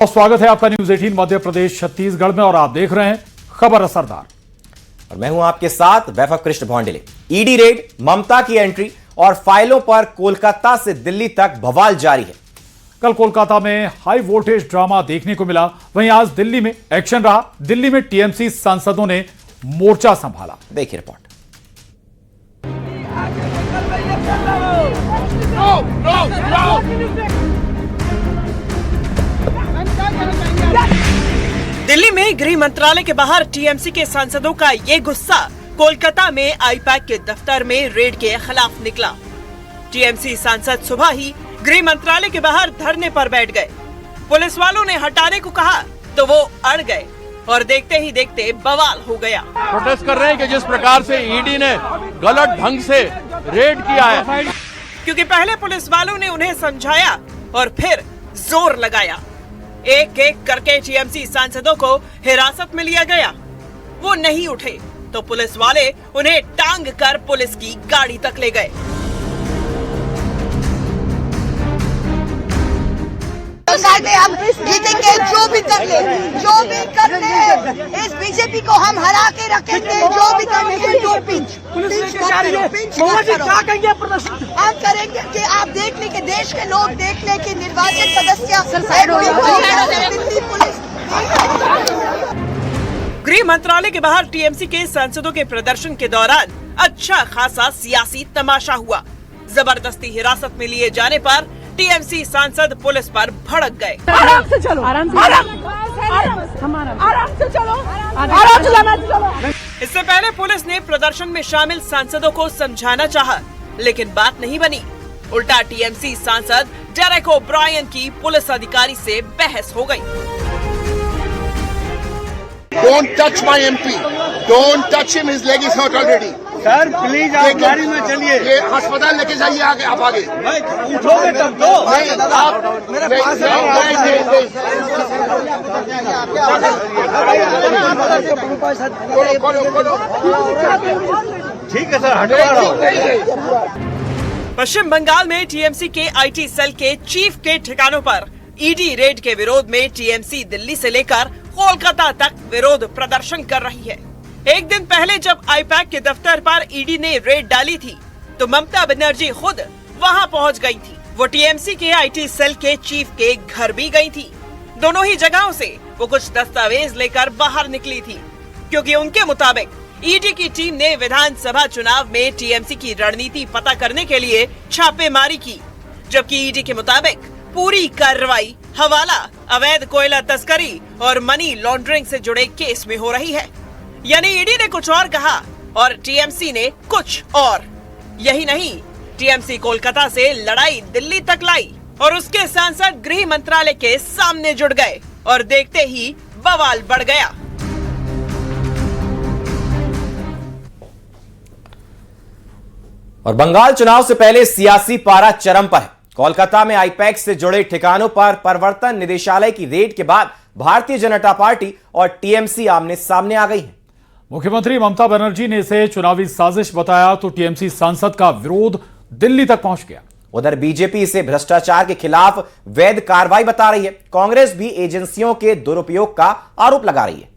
और स्वागत है आपका न्यूज 18 मध्य प्रदेश छत्तीसगढ़ में और आप देख रहे हैं खबर असरदार। और मैं हूं आपके साथ वैभव कृष्ण भौंडले। ईडी रेड, ममता की एंट्री और फाइलों पर कोलकाता से दिल्ली तक बवाल जारी है। कल कोलकाता में हाई वोल्टेज ड्रामा देखने को मिला, वहीं आज दिल्ली में एक्शन रहा। दिल्ली में टीएमसी सांसदों ने मोर्चा संभाला। देखिए रिपोर्ट। दिल्ली में गृह मंत्रालय के बाहर टीएमसी के सांसदों का ये गुस्सा कोलकाता में आईपैक के दफ्तर में रेड के खिलाफ निकला। टीएमसी सांसद सुबह ही गृह मंत्रालय के बाहर धरने पर बैठ गए। पुलिस वालों ने हटाने को कहा तो वो अड़ गए और देखते ही देखते बवाल हो गया। प्रोटेस्ट कर रहे हैं कि जिस प्रकार से ईडी ने गलत ढंग से रेड किया है, क्योंकि पहले पुलिस वालों ने उन्हें समझाया और फिर जोर लगाया। एक एक करके टीएमसी सांसदों को हिरासत में लिया गया। वो नहीं उठे तो पुलिस वाले उन्हें टांग कर पुलिस की गाड़ी तक ले गए। हम जीतेंगे, जो भी कर ले इस बीजेपी को हम हरा के रखेंगे। जो भी करेंगे हम करेंगे कि आप देख ले कि देश के लोग देख ले कि निर्वाचित सदस्य दिल्ली पुलिस। गृह मंत्रालय के बाहर टीएमसी के सांसदों के प्रदर्शन के दौरान अच्छा खासा सियासी तमाशा हुआ। जबरदस्ती हिरासत में लिए जाने पर टीएमसी सांसद पुलिस पर भड़क गए। आराम से चलो, आराम से चलो। इससे पहले पुलिस ने प्रदर्शन में शामिल सांसदों को समझाना चाहा, लेकिन बात नहीं बनी। उल्टा टीएमसी सांसद डेरेक ओब्रायन की पुलिस अधिकारी से बहस हो गई। Don't touch my MP. Don't touch him. His leg is hurt already. Sir please आप गाड़ी में चलिए। ये अस्पताल लेके जाइए आगे, आप आगे। उठोगे तब तो। नहीं, आप मेरे पास ठीक है सर, हटवा रहा। पश्चिम बंगाल में टीएमसी के आईटी सेल के चीफ के ठिकानों पर ईडी रेड के विरोध में टीएमसी दिल्ली से लेकर कोलकाता तक विरोध प्रदर्शन कर रही है। एक दिन पहले जब आईपैक के दफ्तर पर ईडी ने रेड डाली थी तो ममता बनर्जी खुद वहां पहुंच गई थी। वो टीएमसी के आईटी सेल के चीफ के घर भी गई थी। दोनों ही जगहों से वो कुछ दस्तावेज लेकर बाहर निकली थी, क्योंकि उनके मुताबिक ईडी की टीम ने विधानसभा चुनाव में टीएमसी की रणनीति पता करने के लिए छापेमारी की, जबकि ईडी के मुताबिक पूरी कार्रवाई हवाला, अवैध कोयला तस्करी और मनी लॉन्ड्रिंग से जुड़े केस में हो रही है। यानी ईडी ने कुछ और कहा और टीएमसी ने कुछ और। यही नहीं, टीएमसी कोलकाता से लड़ाई दिल्ली तक लाई और उसके सांसद गृह मंत्रालय के सामने जुड़ गए और देखते ही बवाल बढ़ गया। और बंगाल चुनाव से पहले सियासी पारा चरम पर है। कोलकाता में आईपैक से जुड़े ठिकानों पर प्रवर्तन निदेशालय की रेड के बाद भारतीय जनता पार्टी और टीएमसी आमने सामने आ गई है। मुख्यमंत्री ममता बनर्जी ने इसे चुनावी साजिश बताया तो टीएमसी सांसद का विरोध दिल्ली तक पहुंच गया। उधर बीजेपी इसे भ्रष्टाचार के खिलाफ वैध कार्रवाई बता रही है। कांग्रेस भी एजेंसियों के दुरुपयोग का आरोप लगा रही है।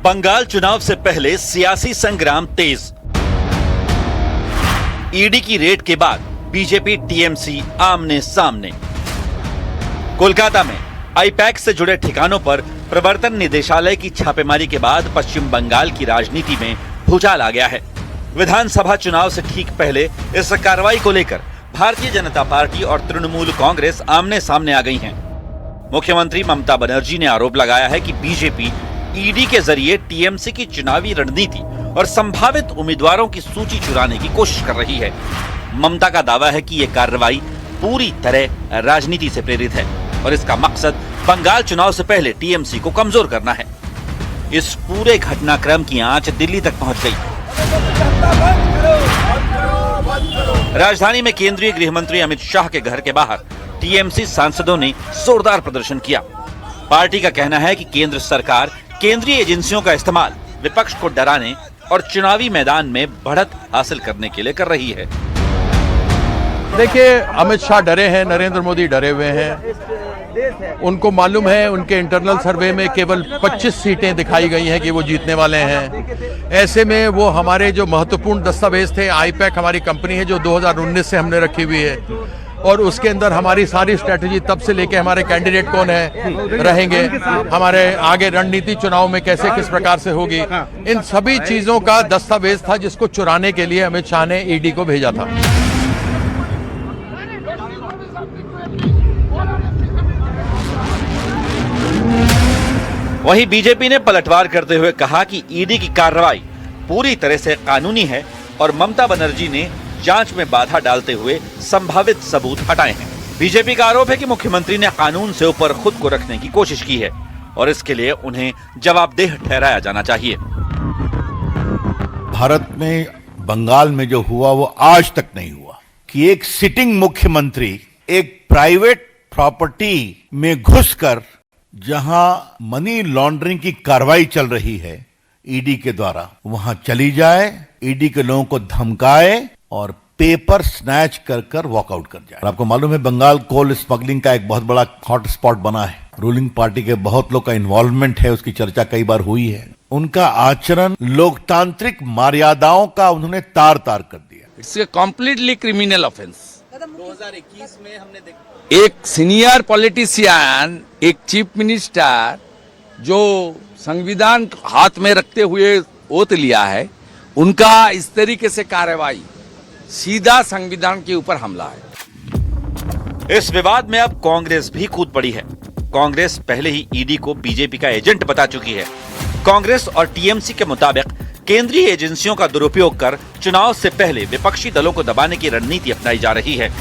बंगाल चुनाव से पहले सियासी संग्राम तेज। ईडी की रेड के बाद बीजेपी टीएमसी आमने सामने। कोलकाता में आईपैक से जुड़े ठिकानों पर प्रवर्तन निदेशालय की छापेमारी के बाद पश्चिम बंगाल की राजनीति में भूचाल आ गया है। विधानसभा चुनाव से ठीक पहले इस कार्रवाई को लेकर भारतीय जनता पार्टी और तृणमूल कांग्रेस आमने सामने आ गई हैं। मुख्यमंत्री ममता बनर्जी ने आरोप लगाया है कि बीजेपी ईडी के जरिए टीएमसी की चुनावी रणनीति और संभावित उम्मीदवारों की सूची चुराने की कोशिश कर रही है। ममता का दावा है कि ये कार्रवाई पूरी तरह राजनीति से प्रेरित है और इसका मकसद बंगाल चुनाव से पहले टीएमसी को कमजोर करना है। इस पूरे घटनाक्रम की आंच दिल्ली तक पहुंच गई। राजधानी में केंद्रीय गृह मंत्री अमित शाह के घर के बाहर टीएमसी सांसदों ने जोरदार प्रदर्शन किया। पार्टी का कहना है कि केंद्र सरकार केंद्रीय एजेंसियों का इस्तेमाल विपक्ष को डराने और चुनावी मैदान में बढ़त हासिल करने के लिए कर रही है। देखिए, अमित शाह डरे हैं, नरेंद्र मोदी डरे हुए हैं। उनको मालूम है उनके इंटरनल सर्वे में केवल 25 सीटें दिखाई गई हैं कि वो जीतने वाले हैं। ऐसे में वो हमारे जो महत्वपूर्ण दस्तावेज थे, आईपैक हमारी कंपनी है जो 2019 से हमने रखी हुई है, और उसके अंदर हमारी सारी स्ट्रेटजी तब से लेके हमारे कैंडिडेट कौन है रहेंगे, हमारे आगे रणनीति चुनाव में कैसे किस प्रकार से होगी, इन सभी चीजों का दस्तावेज था जिसको चुराने के लिए अमित शाह ने ईडी को भेजा था। वहीं बीजेपी ने पलटवार करते हुए कहा कि ईडी की कार्रवाई पूरी तरह से कानूनी है और ममता बनर्जी ने जांच में बाधा डालते हुए संभावित सबूत हटाए हैं। बीजेपी का आरोप है कि मुख्यमंत्री ने कानून से ऊपर खुद को रखने की कोशिश की है और इसके लिए उन्हें जवाबदेह ठहराया जाना चाहिए। भारत में बंगाल में जो हुआ वो आज तक नहीं हुआ कि एक सिटिंग मुख्यमंत्री एक प्राइवेट प्रॉपर्टी में घुसकर जहां मनी लॉन्ड्रिंग की कार्रवाई चल रही है ईडी के द्वारा, वहां चली जाए, ईडी के लोगों को धमकाए और पेपर स्नैच कर वॉकआउट कर जाए। आपको मालूम है बंगाल कोल स्मगलिंग का एक बहुत बड़ा हॉट स्पॉट बना है। रूलिंग पार्टी के बहुत लोग का इन्वॉल्वमेंट है, उसकी चर्चा कई बार हुई है। उनका आचरण लोकतांत्रिक मर्यादाओं का उन्होंने तार तार कर दिया। It's a completely criminal offence. 2021 में हमने देखा एक सीनियर पॉलिटिशियन, एक चीफ मिनिस्टर जो संविधान हाथ में रखते हुए ओथ लिया है, उनका इस तरीके से कार्रवाई सीधा संविधान के ऊपर हमला है। इस विवाद में अब कांग्रेस भी कूद पड़ी है। कांग्रेस पहले ही ईडी को बीजेपी का एजेंट बता चुकी है। कांग्रेस और टीएमसी के मुताबिक केंद्रीय एजेंसियों का दुरुपयोग कर चुनाव से पहले विपक्षी दलों को दबाने की रणनीति अपनाई जा रही है।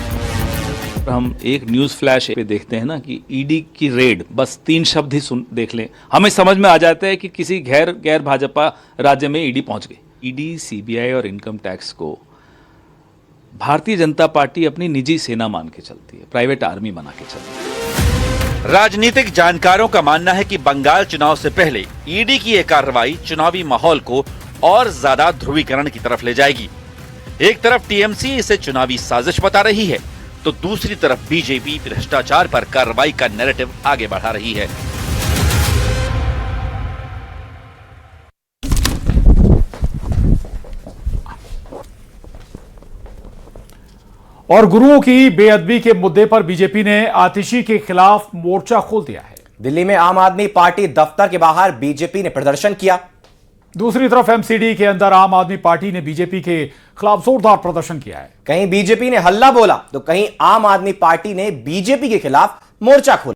हम एक न्यूज फ्लैश पे देखते हैं ना कि ईडी की रेड, बस 3 शब्द ही देख लें, हमें समझ में आ जाता है कि किसी गैर भाजपा राज्य में ईडी पहुंच गई। ईडी, सीबीआई और इनकम टैक्स को भारतीय जनता पार्टी अपनी निजी सेना मान के चलती है, प्राइवेट आर्मी बना के चलती है। राजनीतिक जानकारों का मानना है कि बंगाल चुनाव से पहले ईडी की यह कार्रवाई चुनावी माहौल को और ज्यादा ध्रुवीकरण की तरफ ले जाएगी। एक तरफ टीएमसी इसे चुनावी साजिश बता रही है, तो दूसरी तरफ बीजेपी भ्रष्टाचार पर कार्रवाई का नैरेटिव आगे बढ़ा रही है। और गुरुओं की बेअदबी के मुद्दे पर बीजेपी ने आतिशी के खिलाफ मोर्चा खोल दिया है। दिल्ली में आम आदमी पार्टी दफ्तर के बाहर बीजेपी ने प्रदर्शन किया। दूसरी तरफ एमसीडी के अंदर आम आदमी पार्टी ने बीजेपी के खिलाफ जोरदार प्रदर्शन किया है। कहीं बीजेपी ने हल्ला बोला तो कहीं आम आदमी पार्टी ने बीजेपी के खिलाफ मोर्चा खोला।